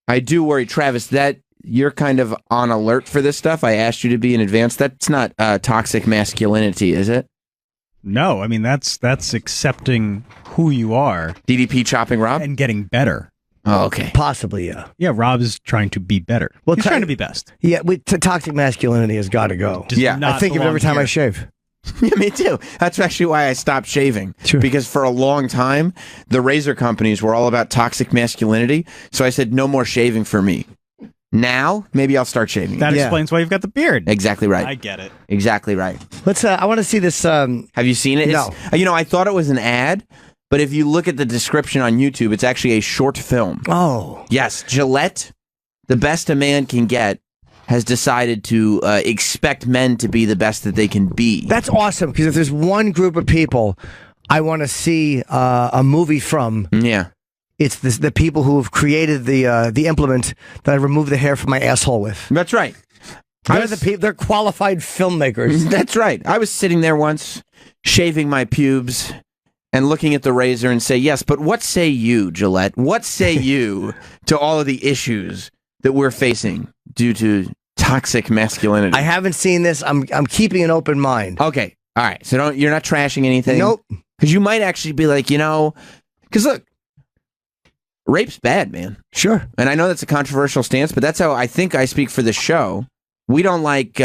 I do worry, Travis, that you're kind of on alert for this stuff. I asked you to be in advance. That's not toxic masculinity, is it? No, I mean, that's accepting who you are. DDP chopping Rob? And getting better. Oh, okay. Possibly, yeah. Yeah, Rob is trying to be better. Well, he's trying to be best. Yeah, toxic masculinity has got to go. I think of it every time I shave. Yeah, me too. That's actually why I stopped shaving. Sure. Because for a long time, the razor companies were all about toxic masculinity. So I said, no more shaving for me. Now, maybe I'll start shaving. That explains why you've got the beard. Exactly right. I get it. Exactly right. Let's. I want to see this. Have you seen it? No. I thought it was an ad, but if you look at the description on YouTube, it's actually a short film. Oh. Yes. Gillette, the best a man can get, has decided to expect men to be the best that they can be. That's awesome, because if there's one group of people I want to see a movie from, it's the people who have created the implement that I remove the hair from my asshole with. That's right. They're qualified filmmakers. That's right. I was sitting there once, shaving my pubes and looking at the razor and say, yes, but what say you, Gillette? What say you to all of the issues that we're facing due to toxic masculinity? I haven't seen this. I'm keeping an open mind. Okay. All right. So you're not trashing anything? Nope. Because you might actually be like, because look, rape's bad, man. Sure. And I know that's a controversial stance, but that's how I think I speak for the show. We don't like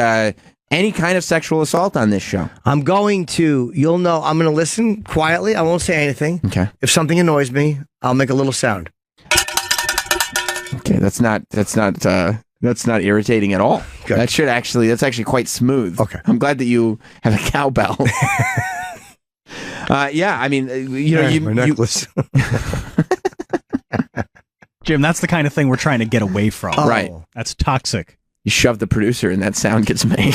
any kind of sexual assault on this show. I'm going to listen quietly. I won't say anything. Okay. If something annoys me, I'll make a little sound. Okay, that's not irritating at all. Good. That's actually quite smooth. Okay. I'm glad that you have a cowbell. Yeah, I mean, my necklace. Jim, that's the kind of thing we're trying to get away from. Oh. Right. That's toxic. You shove the producer and that sound gets made.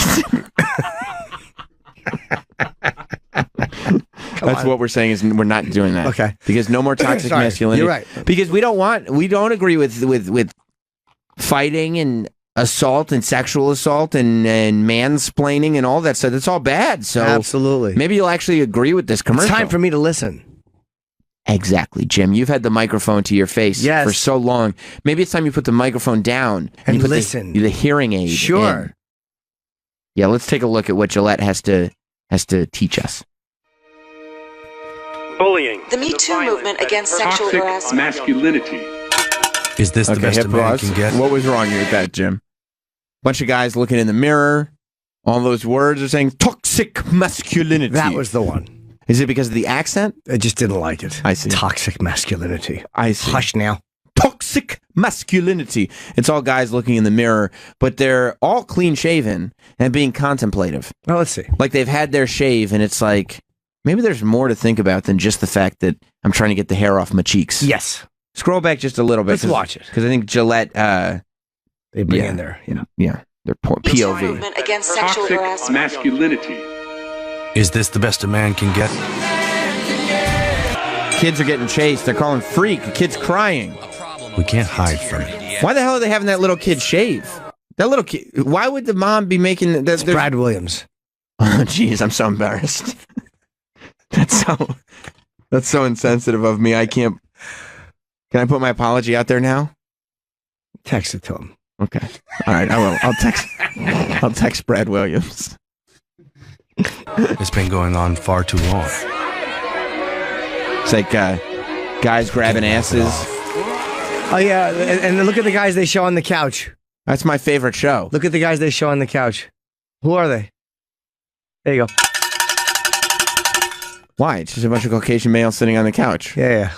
That's what we're saying is we're not doing that. Okay. Because no more toxic masculinity. You're right. Because we don't agree with fighting and assault and sexual assault and mansplaining and all that stuff. It's all bad. So absolutely. Maybe you'll actually agree with this commercial. It's time for me to listen. Exactly, Jim. You've had the microphone to your face for so long. Maybe it's time you put the microphone down and you put listen. The hearing aid. Sure. In. Yeah, let's take a look at what Gillette has to teach us. Bullying. The Me Too movement against sexual harassment. Masculinity. Is this the best a man can get? What was wrong with that, Jim? Bunch of guys looking in the mirror. All those words are saying toxic masculinity. That was the one. Is it because of the accent? I just didn't like it. I see. Toxic masculinity. I see. Hush now. Toxic masculinity. It's all guys looking in the mirror, but they're all clean shaven and being contemplative. Well, let's see. Like they've had their shave, and it's like, maybe there's more to think about than just the fact that I'm trying to get the hair off my cheeks. Yes. Scroll back just a little bit. Let's watch it. Because I think Gillette... they bring in their... Yeah. Their POV. Movement against sexual harassment. Masculinity. Is this the best a man can get? Kids are getting chased. They're calling freak. The kid's crying. We can't hide from it. Why the hell are they having that little kid shave? That little kid. Why would the mom be making that? Brad Williams. Oh, jeez, I'm so embarrassed. That's so insensitive of me. I can't. Can I put my apology out there now? Text it to him. Okay. All right, I will. I'll text Brad Williams. It's been going on far too long. It's like guys grabbing asses. Oh, yeah, and look at the guys they show on the couch. That's my favorite show. Look at the guys they show on the couch. Who are they? There you go. Why? It's just a bunch of Caucasian males sitting on the couch. Yeah.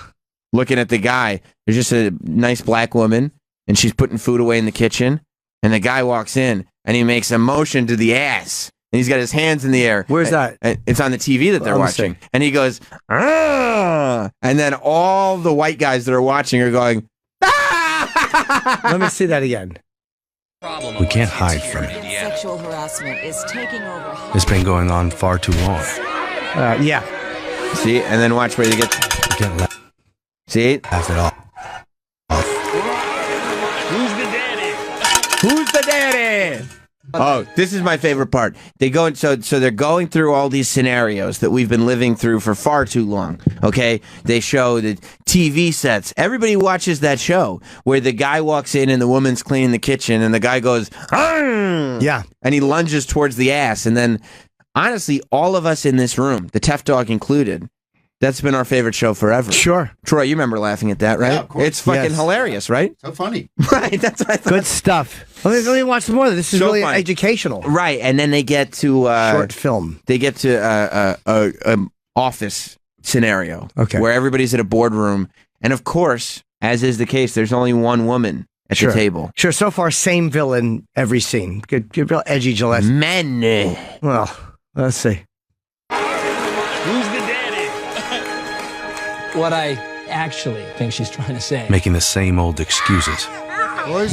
Looking at the guy. There's just a nice black woman, and she's putting food away in the kitchen, and the guy walks in, and he makes a motion to the ass. And he's got his hands in the air. Where's that? It's on the TV that they're watching. And he goes, ah! And then all the white guys that are watching are going, ah! Let me see that again. We can't hide from it. Sexual harassment is taking over. It's been going on far too long. Yeah. See? And then watch where they get... See? Laugh it off. Who's the daddy? Who's the daddy? Oh, this is my favorite part. They go so they're going through all these scenarios that we've been living through for far too long. Okay, they show the TV sets. Everybody watches that show where the guy walks in and the woman's cleaning the kitchen, and the guy goes, "Arr!" Yeah, and he lunges towards the ass, and then honestly, all of us in this room, the Tough Dog included. That's been our favorite show forever. Sure. Troy, you remember laughing at that, right? Yeah, of course. It's fucking hilarious, right? So funny. Right, that's what I thought. Good stuff. Let me watch some more of this. This is So really funny. educational. Right, and then they get to... Short film. They get to a office scenario. Okay. Where everybody's at a boardroom. And of course, as is the case, there's only one woman at the table. Sure, so far, same villain every scene. Good real edgy Gillette. Men. Well, let's see. Who's the daddy? What I actually think she's trying to say. Making the same old excuses.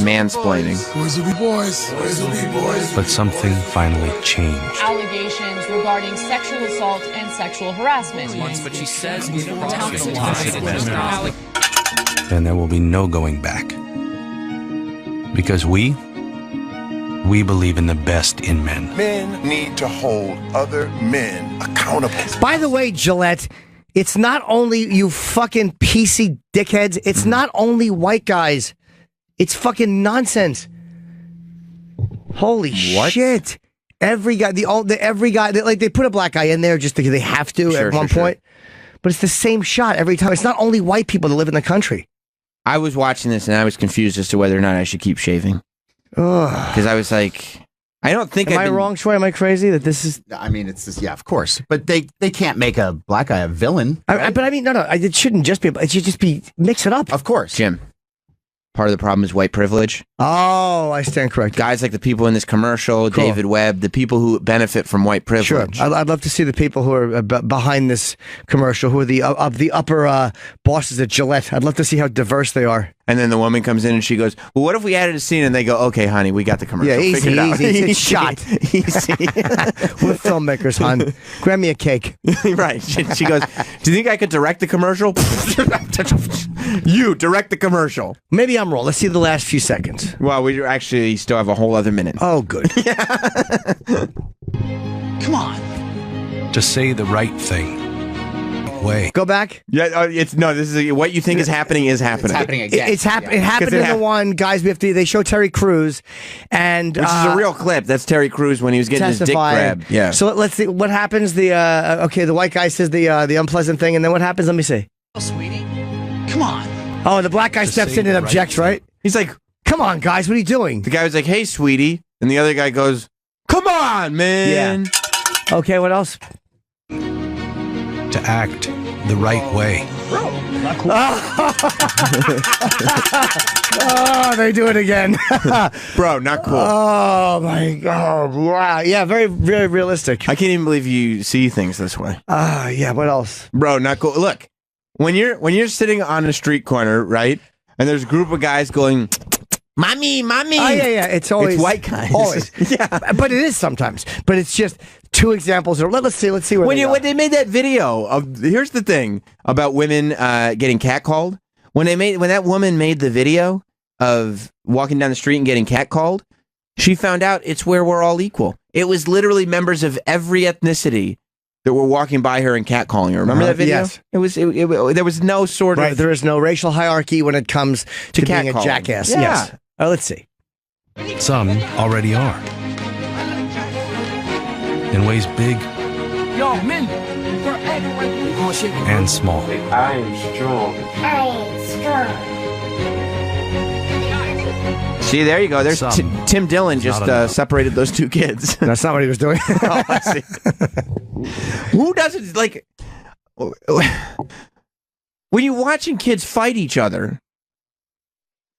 Mansplaining. Boys will be boys. Boys will be boys. But something finally changed. Allegations regarding sexual assault and sexual harassment. But she says we don't talk And there will be no going back. Because we believe in the best in men. Men need to hold other men accountable. By the way, Gillette, it's not only you fucking PC dickheads. It's not only white guys. It's fucking nonsense. Holy shit! Every guy, every guy, they put a black guy in there just because they have to at one point. But it's the same shot every time. It's not only white people that live in the country. I was watching this and I was confused as to whether or not I should keep shaving. Because I was like, I don't think Am I wrong, Troy? Am I crazy that this is... I mean, it's just, yeah, of course. But they can't make a black guy a villain. But I mean, no. It shouldn't just be... It should just be... Mix it up. Of course. Jim, part of the problem is white privilege. Oh, I stand corrected. Guys like the people in this commercial, Cool. David Webb, the people who benefit from white privilege. Sure. I'd love to see the people who are behind this commercial, who are the upper bosses at Gillette. I'd love to see how diverse they are. And then the woman comes in and she goes, well, what if we added a scene? And they go, okay, honey, we got the commercial. Yeah, easy, Figure it out. easy. It's shot. Easy. We're filmmakers, hon. Grab me a cake. Right. She goes, do you think I could direct the commercial? You direct the commercial. Maybe I'm wrong. Let's see the last few seconds. Well, we actually still have a whole other minute. Oh, good. Come on. To say the right thing. Way. Go back. Yeah, this is what you think is happening is happening. It's happening again. It happened in the one, guys. They show Terry Crews, and which is a real clip. That's Terry Crews when he was getting his dick grabbed. Yeah. So let's see what happens. The white guy says the unpleasant thing, and then what happens? Let me see. Oh, sweetie. Come on. Oh, the black guy steps in and objects. Right? He's like, "Come on, guys, what are you doing?" The guy was like, "Hey, sweetie," and the other guy goes, "Come on, man." Yeah. Okay. What else? To act the right way. Bro, not cool. Oh, they do it again. Bro, not cool. Oh my god! Wow. Yeah, very, very realistic. I can't even believe you see things this way. Yeah. What else? Bro, not cool. Look, when you're sitting on a street corner, right, and there's a group of guys going, "Mommy, mommy." Oh yeah. It's always white guys. Always. Yeah, but it is sometimes. But it's just two examples. Let's see where when they made that video of. Here's the thing about women getting catcalled. When that woman made the video of walking down the street and getting catcalled, she found out it's where we're all equal. It was literally members of every ethnicity that were walking by her and catcalling her. Remember that video? Yes. It was. There was no sort of. There is no racial hierarchy when it comes to being a catcalling. jackass. Yeah. Yes. Let's see. Some already are. In ways big Yo, men. and small. I am strong. See, there you go. There's Some. Tim Dillon just Not enough. separated those two kids. That's not what he was doing. Oh, I see. Who doesn't like when you're watching kids fight each other?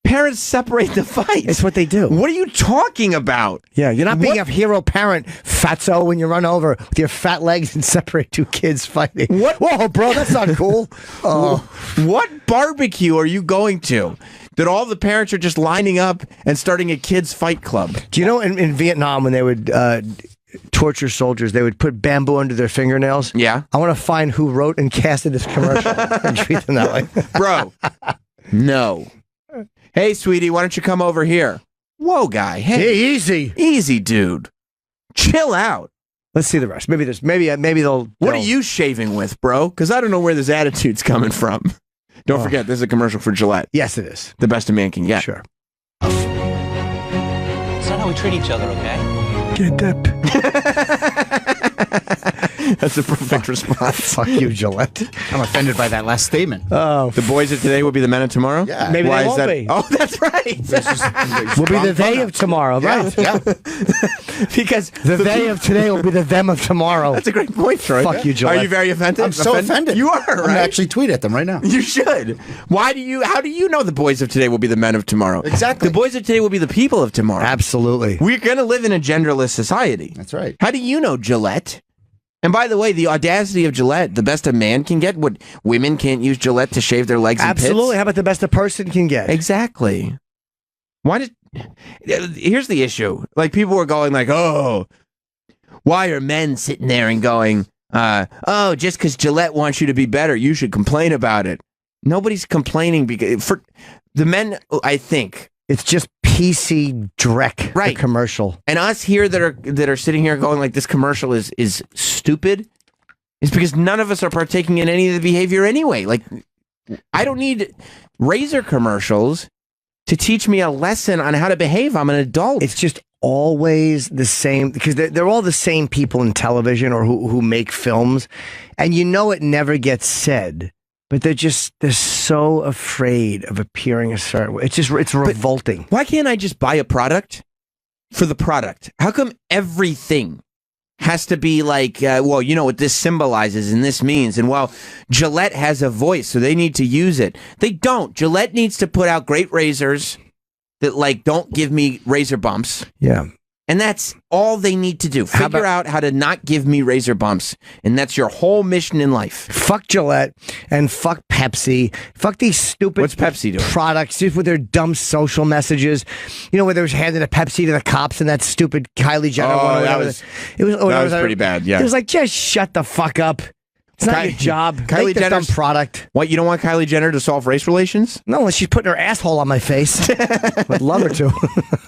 Parents separate the fight. It's what they do. What are you talking about? Yeah, you're not being a hero parent, fatso, when you run over with your fat legs and separate two kids fighting. What? Whoa, bro, that's not cool. What barbecue are you going to that all the parents are just lining up and starting a kids' fight club? Do you know in Vietnam when they would torture soldiers, they would put bamboo under their fingernails? Yeah. I want to find who wrote and casted this commercial and treat them that way. Bro, no. Hey, sweetie, why don't you come over here? Whoa, guy. Hey, easy. Easy, dude. Chill out. Let's see the rest. Maybe they'll. What are you shaving with, bro? Because I don't know where this attitude's coming from. Don't forget, this is a commercial for Gillette. Yes, it is. The best a man can get. Sure. It's not how we treat each other, okay? Get that. That's a perfect response. Fuck you, Gillette. I'm offended by that last statement. Oh, The boys of today will be the men of tomorrow? Yeah. maybe Why they is won't that? be. Oh, that's right. We'll be the they of tomorrow, right? Yeah. Because The they of today will be the them of tomorrow. that's a great point, Troy. Fuck you, Gillette. Are you very offended? I'm so offended. You are, I'm right? gonna actually tweet at them right now. You should. How do you know the boys of today will be the men of tomorrow? Exactly. The boys of today will be the people of tomorrow. Absolutely. We're going to live in a genderless society. That's right. How do you know Gillette? And by the way, the audacity of Gillette, the best a man can get, what women can't use Gillette to shave their legs and Absolutely. pits? How about the best a person can get? Exactly. Here's the issue. Like, people were going like, oh, why are men sitting there and going, oh, just because Gillette wants you to be better, you should complain about it. Nobody's complaining because for the men, I think. It's just PC dreck, Right. the commercial. And us here that are sitting here going like this commercial is stupid is because none of us are partaking in any of the behavior anyway. Like, I don't need razor commercials to teach me a lesson on how to behave. I'm an adult. It's just always the same because they're all the same people in television or who make films, and you know it never gets said. But they're so afraid of appearing a certain way. It's revolting. Why can't I just buy a product for the product? How come everything has to be like, well, you know what this symbolizes and this means, and well, Gillette has a voice, so they need to use it. They don't. Gillette needs to put out great razors that like don't give me razor bumps. Yeah. And that's all they need to do. Figure out how to not give me razor bumps. And that's your whole mission in life. Fuck Gillette and fuck Pepsi. Fuck these stupid What's Pepsi doing? products just with their dumb social messages. You know, where they was handing a Pepsi to the cops and that stupid Kylie Jenner Oh, one. Or that whatever. was- It was, that was pretty bad, yeah. It was like, just shut the fuck up. It's not your job. Kylie Make the dumb Jenner's- product. What, you don't want Kylie Jenner to solve race relations? No, unless she's putting her asshole on my face. Would love her to.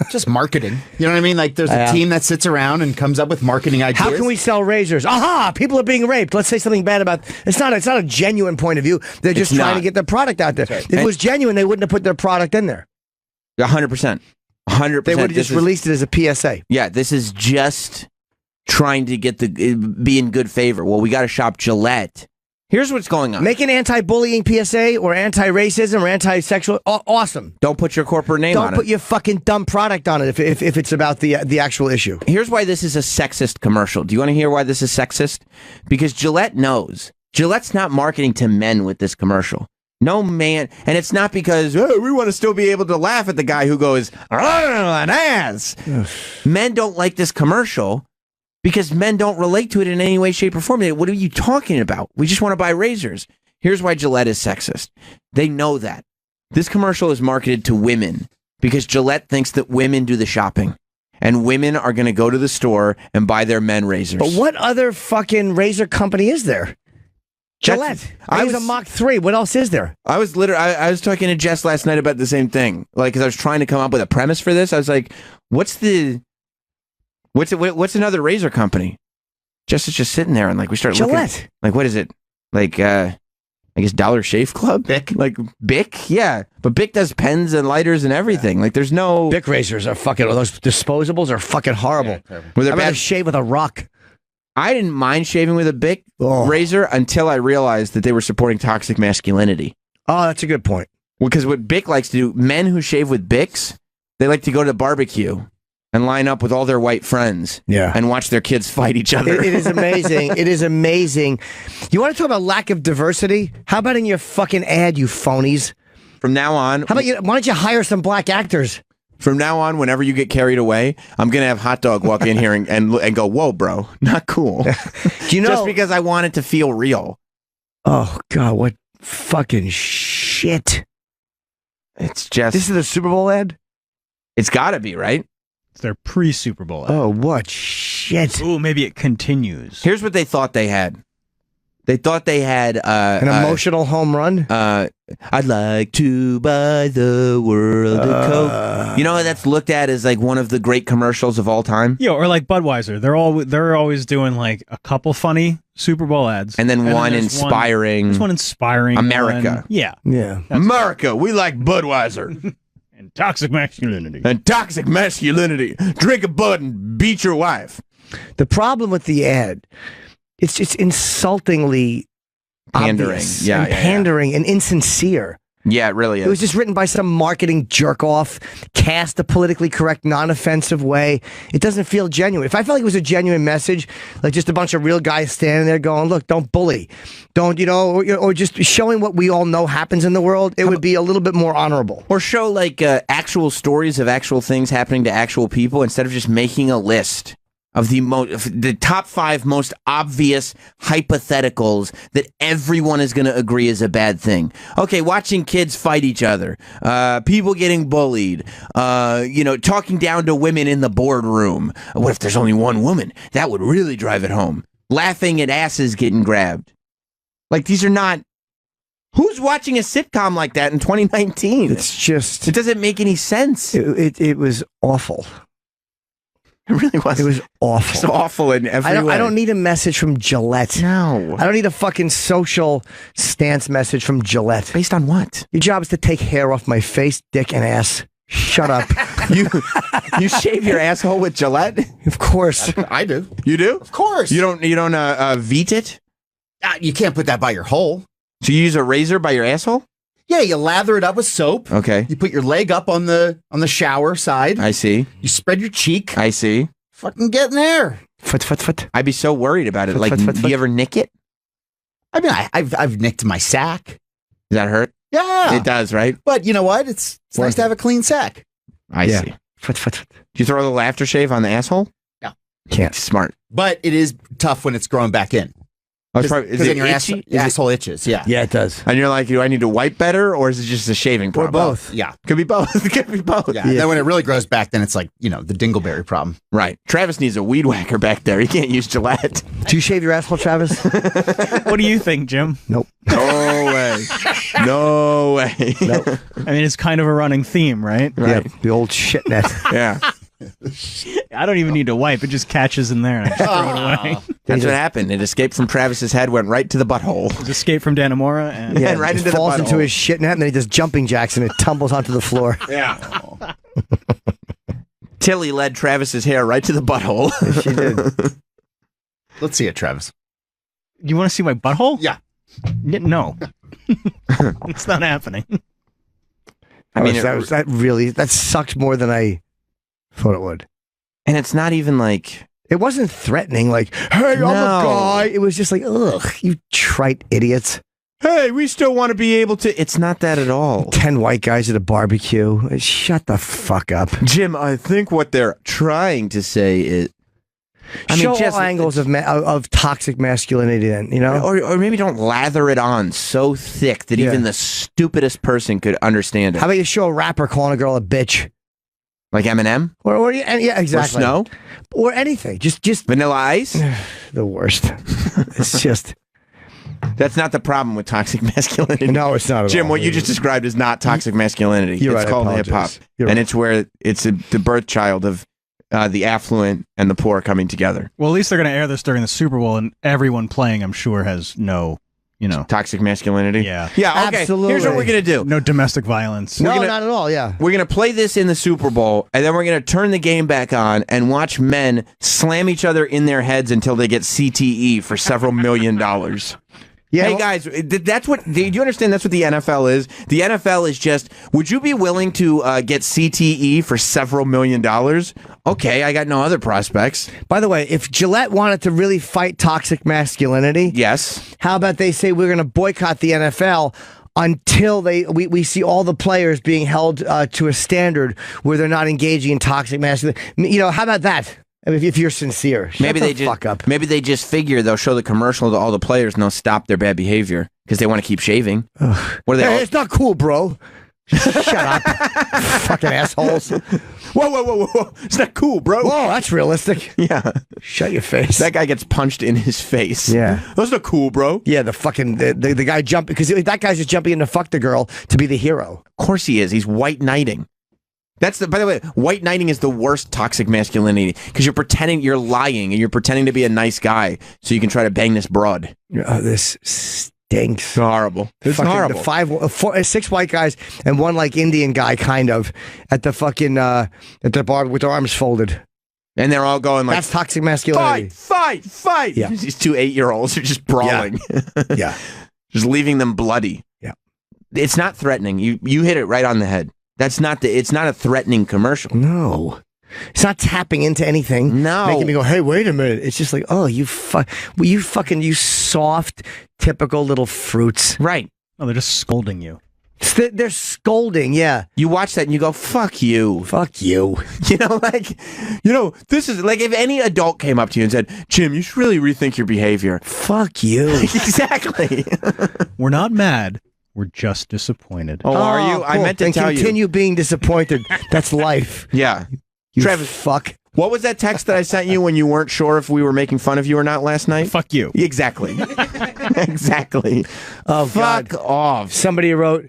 Just marketing. You know what I mean? Like there's Yeah. a team that sits around and comes up with marketing ideas. How can we sell razors? Aha! People are being raped. Let's say something bad about. It's not a genuine point of view. They're just It's trying not. to get their product out there. Right. If it was genuine, they wouldn't have put their product in there. 100%. 100%. They would have just released it as a PSA. Yeah, this is just trying to get be in good favor. Well, we got to shop Gillette. Here's what's going on. Make an anti-bullying PSA or anti-racism or anti-sexual. Awesome. Don't put your corporate name on Don't it. put your fucking dumb product on it if it's about the actual issue. Here's why this is a sexist commercial. Do you want to hear why this is sexist? Because Gillette knows. Gillette's not marketing to men with this commercial. No man. And it's not because we want to still be able to laugh at the guy who goes, oh, an ass. Men don't like this commercial because men don't relate to it in any way, shape, or form. What are you talking about? We just want to buy razors. Here's why Gillette is sexist. They know that. This commercial is marketed to women because Gillette thinks that women do the shopping. And women are going to go to the store and buy their men razors. But what other fucking razor company is there? Gillette. I was a Mach 3. What else is there? I was talking to Jess last night about the same thing. Like, because I was trying to come up with a premise for this. I was like, what's another razor company? Jess is just sitting there and like we start Gillette. looking. Like, what is it? Like, I guess Dollar Shave Club? Bic? Like Bic? Yeah. But Bic does pens and lighters and everything. Like, there's no... Bic razors are fucking... Those disposables are fucking horrible. Were they I'd rather bad? shave with a rock. I didn't mind shaving with a Bic razor until I realized that they were supporting toxic masculinity. Oh, that's a good point. Because what Bic likes to do, men who shave with Bics, they like to go to the barbecue and line up with all their white friends and watch their kids fight each other. It is amazing. It is amazing. You want to talk about lack of diversity? How about in your fucking ad, you phonies? From now on... How about you? Why don't you hire some black actors? From now on, whenever you get carried away, I'm going to have Hot Dog walk in here and go, whoa, bro, not cool. Do you know? Just because I want it to feel real. Oh, God, what fucking shit. It's just... This is the Super Bowl ad? It's got to be, right? It's their pre-Super Bowl ad. Oh, what shit. Ooh, maybe it continues. Here's what they thought they had. They thought they had An emotional home run? I'd like to buy the world a Coke. You know, that's looked at as like one of the great commercials of all time. Yeah, or like Budweiser. They're always doing like a couple funny Super Bowl ads. And then one there's inspiring. There's one inspiring. America. One. Yeah. Yeah. America, we like Budweiser. And toxic masculinity. And toxic masculinity. Drink a Bud and beat your wife. The problem with the ad, it's just insultingly Pandering. obvious Yeah, and pandering and insincere. Yeah, it really is. It was just written by some marketing jerk-off, cast a politically correct, non-offensive way. It doesn't feel genuine. If I felt like it was a genuine message, like just a bunch of real guys standing there going, look, don't bully. Don't, or just showing what we all know happens in the world, it would be a little bit more honorable. Or show like actual stories of actual things happening to actual people instead of just making a list of the top 5 most obvious hypotheticals that everyone is going to agree is a bad thing. Okay, watching kids fight each other, people getting bullied, talking down to women in the boardroom. What if there's only one woman? That would really drive it home. Laughing at asses getting grabbed. Like, these are not... Who's watching a sitcom like that in 2019? It's just... It doesn't make any sense. It was awful. It really was. It was awful. It's awful in every way. I don't need a message from Gillette. No. I don't need a fucking social stance message from Gillette. Based on what? Your job is to take hair off my face, dick, and ass. Shut up. You shave your asshole with Gillette? Of course. I do. You do? Of course. You don't veet it? You can't put that by your hole. So you use a razor by your asshole? Yeah, you lather it up with soap. Okay. You put your leg up on the shower side. I see. You spread your cheek. I see. Fucking get in there. Foot. I'd be so worried about it. Foot, Like, foot, foot, do foot. you ever nick it? I mean, I've nicked my sack. Does that hurt? Yeah. It does, right? But you know what? It's nice to have a clean sack. I see. Foot. Do you throw a little aftershave on the asshole? No. Can't. Smart. But it is tough when it's growing back in. Oh, Because is it then your itchy? asshole itches. Yeah. Yeah, it does. And you're like, do I need to wipe better, or is it just a shaving problem? Or both. Yeah. Could be both. It could be both. Yeah. Then when it really grows back, then it's like, the dingleberry problem. Right. Travis needs a weed whacker back there. He can't use Gillette. Do you shave your asshole, Travis? What do you think, Jim? Nope. No way. No way. Nope. I mean, it's kind of a running theme, right? Right. Yeah, the old shit net. Yeah. I don't even need to wipe. It just catches in there and I just throw it away. That's what happened. It escaped from Travis's head, went right to the butthole. Just escape from Dannemora and Yeah, right it into the falls into butthole. his shit net, and then he does jumping jacks, and it tumbles onto the floor. Yeah. Tilly led Travis's hair right to the butthole. She did. Let's see it, Travis. You want to see my butthole? Yeah. No. It's not happening. I mean, that sucked more than I thought it would. And it's not even like... It wasn't threatening, like, hey, I'm a guy. It was just like, ugh, you trite idiots. Hey, we still want to be able to... It's not that at all. 10 white guys at a barbecue. Shut the fuck up. Jim, I think what they're trying to say is... Show all angles of toxic masculinity then, Or maybe don't lather it on so thick that even the stupidest person could understand it. How about you show a rapper calling a girl a bitch? Like Eminem? Or yeah, exactly. Or Snow? Or anything. Just Vanilla Ice? the worst. It's just... That's not the problem with toxic masculinity. No, it's not at Jim, all. what you just described is not toxic masculinity. You're it's right, I called hip-hop. apologize. You're And right. it's where it's the birth child of the affluent and the poor coming together. Well, at least they're going to air this during the Super Bowl, and everyone playing, I'm sure, has no, Toxic masculinity? Yeah. Yeah, okay. Absolutely. Here's what we're going to do. no domestic violence. No, not at all, yeah. We're going to play this in the Super Bowl, and then we're going to turn the game back on and watch men slam each other in their heads until they get CTE for several $1 million. Yeah, Hey guys, that's what. Do you understand? That's what the NFL is. The NFL is just. Would you be willing to get CTE for several $1 million? Okay, I got no other prospects. By the way, if Gillette wanted to really fight toxic masculinity, Yes. how about they say we're going to boycott the NFL until we see all the players being held to a standard where they're not engaging in toxic masculinity? How about that? If you're sincere, shut Maybe the they just fuck up. Maybe they just figure they'll show the commercial to all the players and they'll stop their bad behavior because they want to keep shaving. What are they? Hey, it's not cool, bro. Shut up, fucking assholes. Whoa. It's not cool, bro. Whoa, that's realistic. Yeah. Shut your face. That guy gets punched in his face. Yeah. That's not cool, bro. Yeah, the guy jumped because that guy's just jumping in to fuck the girl to be the hero. Of course he is. He's white knighting. By the way, white knighting is the worst toxic masculinity because you're pretending, you're lying, and you're pretending to be a nice guy so you can try to bang this broad. Oh, this stinks. It's horrible. It's fucking, horrible. The 6 white guys and one like Indian guy, kind of, at the fucking at the bar with their arms folded. And they're all going like, that's toxic masculinity. Fight! Yeah. These 2 8-year-olds are just brawling. Yeah. Just leaving them bloody. Yeah. It's not threatening. You hit it right on the head. It's not a threatening commercial. No. It's not tapping into anything. No. Making me go, hey, wait a minute. It's just like, oh, you soft, typical little fruits. Right. Oh, they're just scolding you. They're scolding, yeah. You watch that and you go, fuck you. Fuck you. This is like if any adult came up to you and said, Jim, you should really rethink your behavior. Fuck you. Exactly. We're not mad. We're just disappointed. Oh, are you? Cool. I meant to tell you. Continue being disappointed. That's life. Yeah. You Travis, fuck. What was that text that I sent you when you weren't sure if we were making fun of you or not last night? Fuck you. Exactly. Exactly. Oh, fuck God. off. Somebody wrote,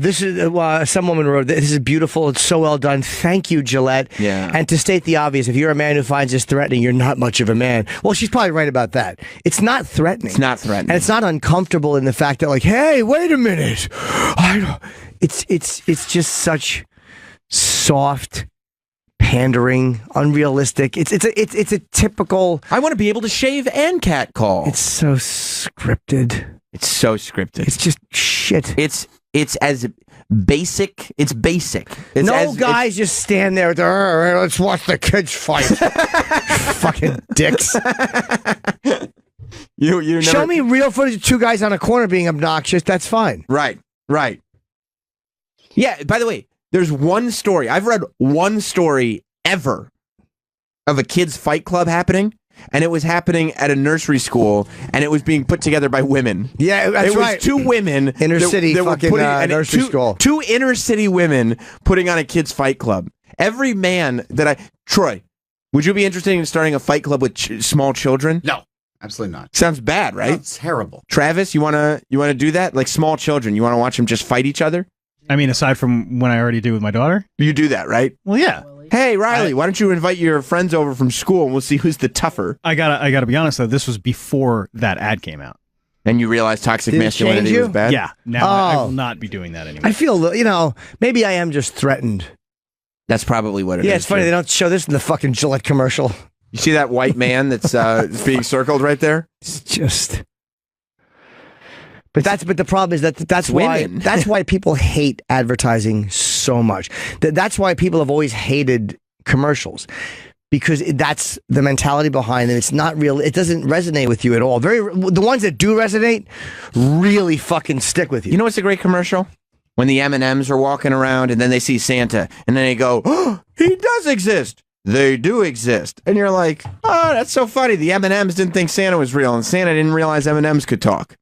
this is some woman wrote, this is beautiful. It's so well done. Thank you, Gillette. Yeah. And to state the obvious, if you're a man who finds this threatening, you're not much of a man. Well, she's probably right about that. It's not threatening. It's not threatening. And it's not uncomfortable in the fact that, like, hey, wait a minute. It's just such soft, pandering, unrealistic. It's a typical. I want to be able to shave and catcall. It's so scripted. It's so scripted. It's just shit. It's as basic. It's basic. It's no guys just stand there. Let's watch the kids fight. Fucking dicks. You never... Show me real footage of 2 guys on a corner being obnoxious. That's fine. Right. Yeah. By the way, there's one story. I've read one story ever of a kids' fight club happening. And it was happening at a nursery school, and it was being put together by women. Yeah, that's right. It was 2 women. Inner city fucking nursery school. 2 inner city women putting on a kids' fight club. Every man that Troy, would you be interested in starting a fight club with small children? No, absolutely not. Sounds bad, right? That's terrible. Travis, you wanna do that? Like small children, you want to watch them just fight each other? I mean, aside from when I already do with my daughter? You do that, right? Well, yeah. Hey, Riley, why don't you invite your friends over from school and we'll see who's the tougher? I gotta be honest, though. This was before that ad came out. And you realized toxic Did it masculinity change you? was bad? Yeah. Now I will not be doing that anymore. I feel, maybe I am just threatened. That's probably what it is. Yeah, it's funny. Too. They don't show this in the fucking Gillette commercial. You see that white man that's being circled right there? It's just... But the problem is that's why people hate advertising so much. That's why people have always hated commercials, because that's the mentality behind them. It's not real. It doesn't resonate with you at all. The ones that do resonate really fucking stick with you. You know what's a great commercial? When the M&Ms are walking around and then they see Santa and then they go, oh, he does exist. They do exist. And you're like, oh, that's so funny. The M&Ms didn't think Santa was real and Santa didn't realize M&Ms could talk.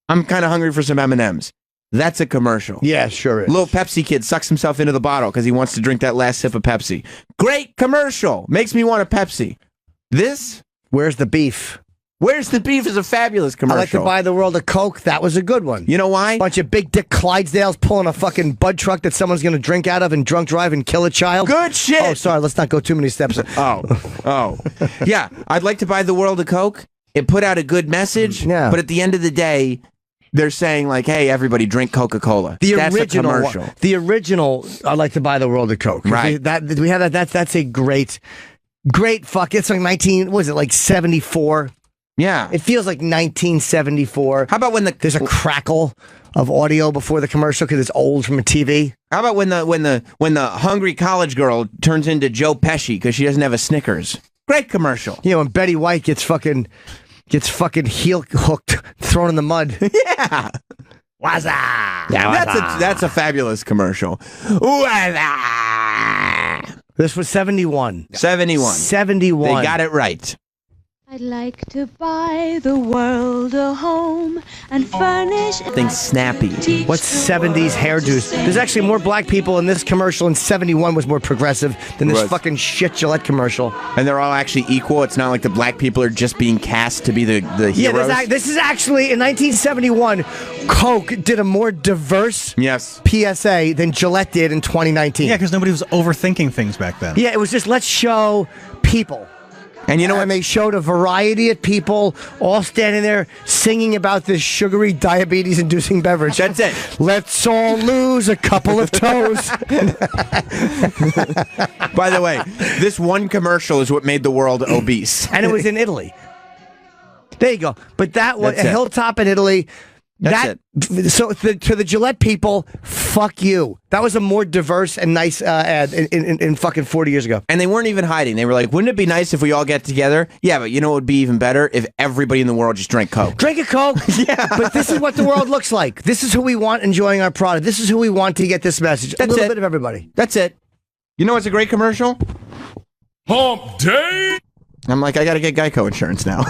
I'm kind of hungry for some M&Ms. That's a commercial. Yeah, sure is. Little Pepsi kid sucks himself into the bottle because he wants to drink that last sip of Pepsi. Great commercial. Makes me want a Pepsi. This? Where's the beef? Where's the beef is a fabulous commercial. I like to buy the world a Coke. That was a good one. You know why? Bunch of big dick Clydesdales pulling a fucking Bud truck that someone's going to drink out of and drunk drive and kill a child. Good shit. Oh, sorry. Let's not go too many steps. Oh. Yeah, I'd like to buy the world a Coke. It put out a good message. Yeah. But at the end of the day, they're saying like, hey, everybody drink Coca-Cola. That's original a commercial. The original, I'd like to buy the world a Coke. Right. We have that. That's a great fuck. It's like 74? Yeah. It feels like 1974. How about when there's a crackle of audio before the commercial because it's old from a TV? How about when the hungry college girl turns into Joe Pesci because she doesn't have a Snickers? Great commercial. You know, when Betty White gets fucking heel hooked, thrown in the mud. Yeah. Waza. Yeah, that's a fabulous commercial. Waza. This was 71. 71. 71. They got it right. I'd like to buy the world a home and furnish Things snappy. What 70s hairdos? There's actually more black people in this commercial, and 71 was more progressive than this fucking shit Gillette commercial. And they're all actually equal. It's not like the black people are just being cast to be the heroes. Yeah, this is actually, in 1971, Coke did a more diverse PSA than Gillette did in 2019. Yeah, because nobody was overthinking things back then. Yeah, it was just, let's show people. And you know, and they showed a variety of people all standing there singing about this sugary diabetes-inducing beverage. That's it. Let's all lose a couple of toes. By the way, this one commercial is what made the world obese. And it was in Italy. There you go. But that was a hilltop in Italy. That's it. So to the Gillette people, fuck you. That was a more diverse and nice ad in fucking 40 years ago. And they weren't even hiding. They were like, wouldn't it be nice if we all get together? Yeah, but you know what would be even better? If everybody in the world just drank Coke. Drink a Coke? Yeah. But this is what the world looks like. This is who we want enjoying our product. This is who we want to get this message. That's a little it. bit of everybody. That's it. You know what's a great commercial? Hump Day! I'm like, I got to get Geico insurance now.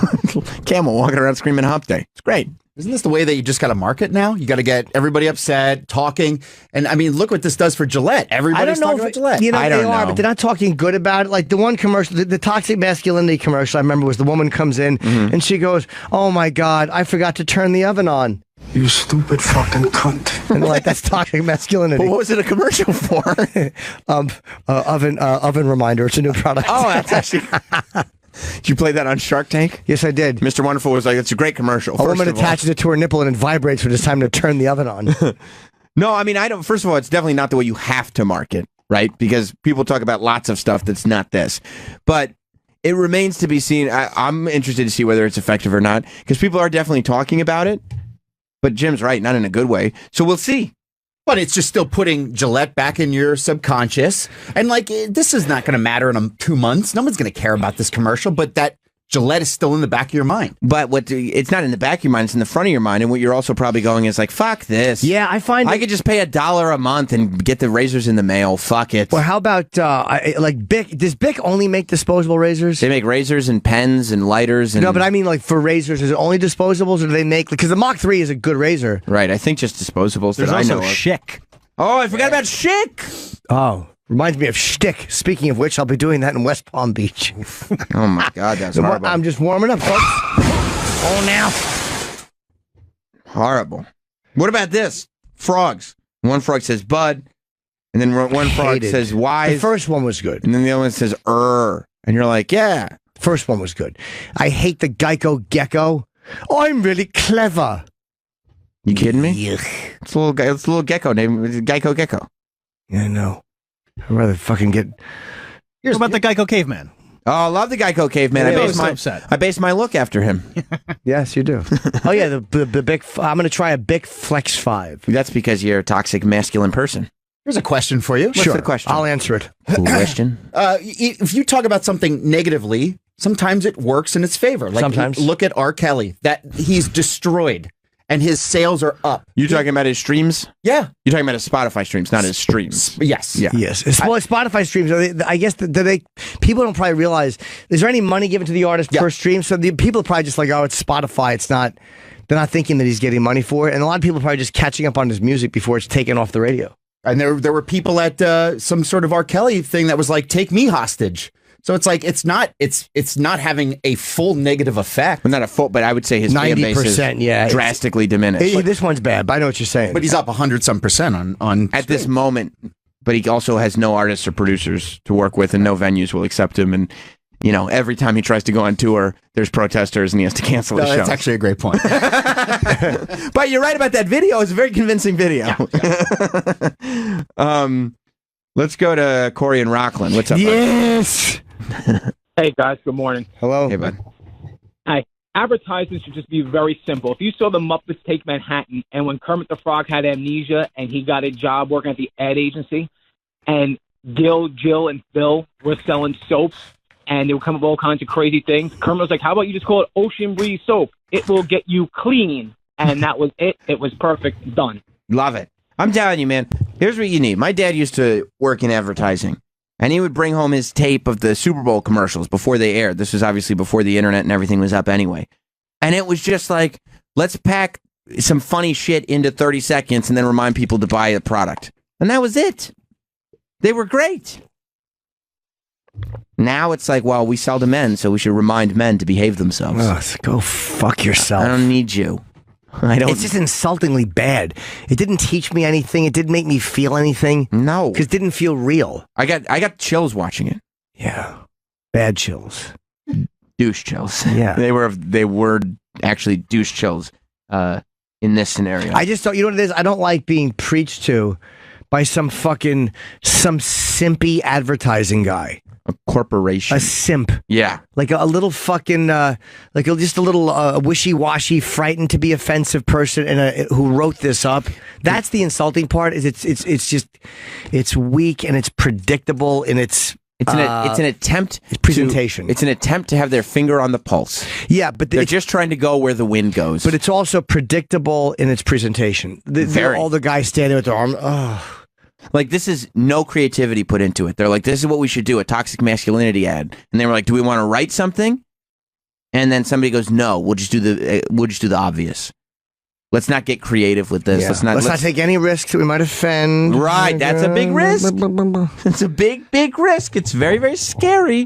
Camel walking around screaming Hump Day. It's great. Isn't this the way that you just got to market now? You got to get everybody upset, talking. And I mean, look what this does for Gillette. Everybody's talking about Gillette. You know, I they don't are, know. but they're not talking good about it. Like the one commercial, the toxic masculinity commercial I remember was the woman comes in and she goes, "Oh my God, I forgot to turn the oven on." You stupid fucking cunt. And like, that's toxic masculinity. But what was it a commercial for? Oven reminder. It's a new product. Oh, that's actually... Did you play that on Shark Tank? Yes, I did. Mr. Wonderful was like, it's a great commercial. A woman attaches it to her nipple and it vibrates when it's time to turn the oven on. No, I mean, I don't. First of all, it's definitely not the way you have to market, right? Because people talk about lots of stuff that's not this. But it remains to be seen. I'm interested to see whether it's effective or not, because people are definitely talking about it. But Jim's right, not in a good way. So we'll see. But it's just still putting Gillette back in your subconscious. And like, this is not going to matter in 2 months. No one's going to care about this commercial, but that Gillette is still in the back of your mind. But it's not in the back of your mind, it's in the front of your mind. And what you're also probably going is like, fuck this. Yeah, I find I could just pay $1 a month and get the razors in the mail. Fuck it. Well, how about like Bic? Does Bic only make disposable razors? They make razors and pens and lighters. And no, but I mean like for razors, is it only disposables, or do they make, because the Mach 3 is a good razor? Right, I think just disposables. There's that also I know of. Schick. Oh, I forgot about Schick. Oh, reminds me of shtick. Speaking of which, I'll be doing that in West Palm Beach. Oh my God, that's horrible. I'm just warming up, folks. Oh, now. Horrible. What about this? Frogs. One frog says bud, and then one frog says wise. The first one was good. And then the other one says and you're like, yeah. First one was good. I hate the Geico gecko. I'm really clever. You kidding me? Yuck. It's a little gecko named Geico Gecko. Yeah, I know. I'd rather fucking get... What about the Geico caveman? Oh, I love the Geico caveman. I base my look after him. Yes, you do. Oh yeah, the big. I'm going to try a Bic Flex 5. That's because you're a toxic masculine person. Here's a question for you. What's the question? I'll answer it. Question? If you talk about something negatively, sometimes it works in its favor. Like, sometimes. Look at R. Kelly. That he's destroyed. And his sales are up. You talking about his streams? Yeah. You're talking about his Spotify streams, not his streams. Yes. Yeah. Yes. Well, Spotify streams, I guess, people don't probably realize, is there any money given to the artist per stream? So the people are probably just like, oh, it's Spotify. It's not, they're not thinking that he's getting money for it. And a lot of people are probably just catching up on his music before it's taken off the radio. And there were people at some sort of R. Kelly thing that was like, take me hostage. So it's like, it's not having a full negative effect. Well, not a full, but I would say his fan base is drastically diminished. This one's bad, but I know what you're saying. But he's up 100-some% on at this moment. But he also has no artists or producers to work with, and no venues will accept him. And you know, every time he tries to go on tour, there's protesters, and he has to cancel the show. That's actually a great point. But you're right about that video. It's a very convincing video. Yeah. Let's go to Corey and Rockland. What's up? Yes. Hey guys, good morning. Hello. Hey, bud. Hi. Advertising should just be very simple. If you saw the Muppets Take Manhattan, and when Kermit the Frog had amnesia and he got a job working at the ad agency, and Gil, Jill, and Phil were selling soaps, and they would come up with all kinds of crazy things, Kermit was like, how about you just call it Ocean Breeze Soap? It will get you clean. And that was it. It was perfect. Done. Love it. I'm telling you, man. Here's what you need. My dad used to work in advertising. And he would bring home his tape of the Super Bowl commercials before they aired. This was obviously before the internet and everything was up anyway. And it was just like, let's pack some funny shit into 30 seconds and then remind people to buy a product. And that was it. They were great. Now it's like, well, we sell to men, so we should remind men to behave themselves. Ugh, go fuck yourself. I don't need you. I don't. It's just insultingly bad. It didn't teach me anything. It didn't make me feel anything. No. Because it didn't feel real. I got chills watching it. Yeah. Bad chills. Douche chills. Yeah. They were actually douche chills in this scenario. I just don't, you know what it is? I don't like being preached to by some simpy advertising guy. A corporation. A simp. Yeah. Like a little fucking, just a little wishy-washy, frightened to be offensive person who wrote this up. That's the insulting part, is it's weak and it's predictable and it's an attempt. It's presentation. It's an attempt to have their finger on the pulse. Yeah, but they're just trying to go where the wind goes. But it's also predictable in its presentation. All the guys standing with their arm. Oh. Like, this is no creativity put into it. They're like, this is what we should do, a toxic masculinity ad. And they were like, do we want to write something? And then somebody goes, no, we'll just do the obvious. Let's not get creative with this. Yeah. Let's not take any risks that we might offend. Right, that's a big risk. It's a big risk. It's very, very scary.